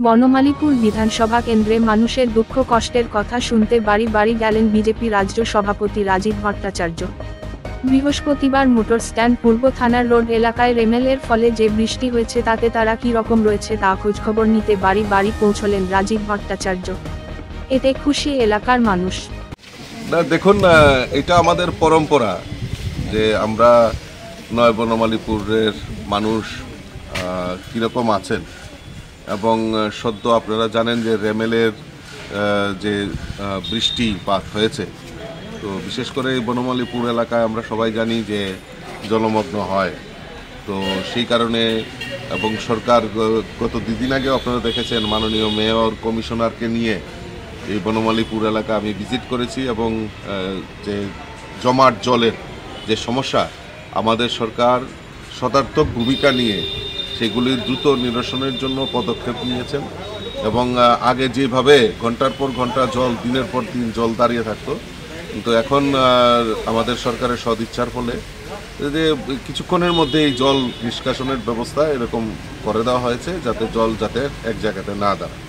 বনমালীপুর বিধানসভা কেন্দ্রে মানুষের দুঃখ কষ্টের কথা শুনতে বাড়ি বাড়ি গেলেন বিজেপি রাজ্য সভাপতি রাজীব ভট্টাচার্য। বৃহস্পতিবার মোটর স্ট্যান্ড পূর্ব থানার রোড এলাকায় রেমেলের ফলে যে বৃষ্টি হয়েছে তাতে তারা কী রকম রয়েছে তা খোঁজখবর নিতে বাড়ি বাড়ি পৌঁছলেন রাজীব ভট্টাচার্য। এতে খুশি এলাকার মানুষ। দেখুন, এটা আমাদের পরম্পরা যে আমরা নয় বনমালীপুরের মানুষ কীরকম আছেন, এবং সদ্য আপনারা জানেন যে রেমেলের যে বৃষ্টিপাত হয়েছে, তো বিশেষ করে এই বনমালীপুর এলাকায় আমরা সবাই জানি যে জলমগ্ন হয়। তো সেই কারণে এবং সরকার গত দুদিন আগে আপনারা দেখেছেন মাননীয় মেয়র কমিশনারকে নিয়ে এই বনমালীপুর এলাকা আমি ভিজিট করেছি, এবং যে জমাট জলের যে সমস্যা আমাদের সরকার সদার্থক ভূমিকা নিয়ে সেগুলির দ্রুত নিরসনের জন্য পদক্ষেপ নিয়েছেন। এবং আগে যেভাবে ঘন্টার পর ঘন্টা জল, দিনের পর দিন জল দাঁড়িয়ে থাকতো, কিন্তু এখন আমাদের সরকারের সদিচ্ছার ফলে যে কিছুক্ষণের মধ্যে এই জল নিষ্কাশনের ব্যবস্থা এরকম করে দেওয়া হয়েছে যাতে জল যাতে এক জায়গাতে না দাঁড়ায়।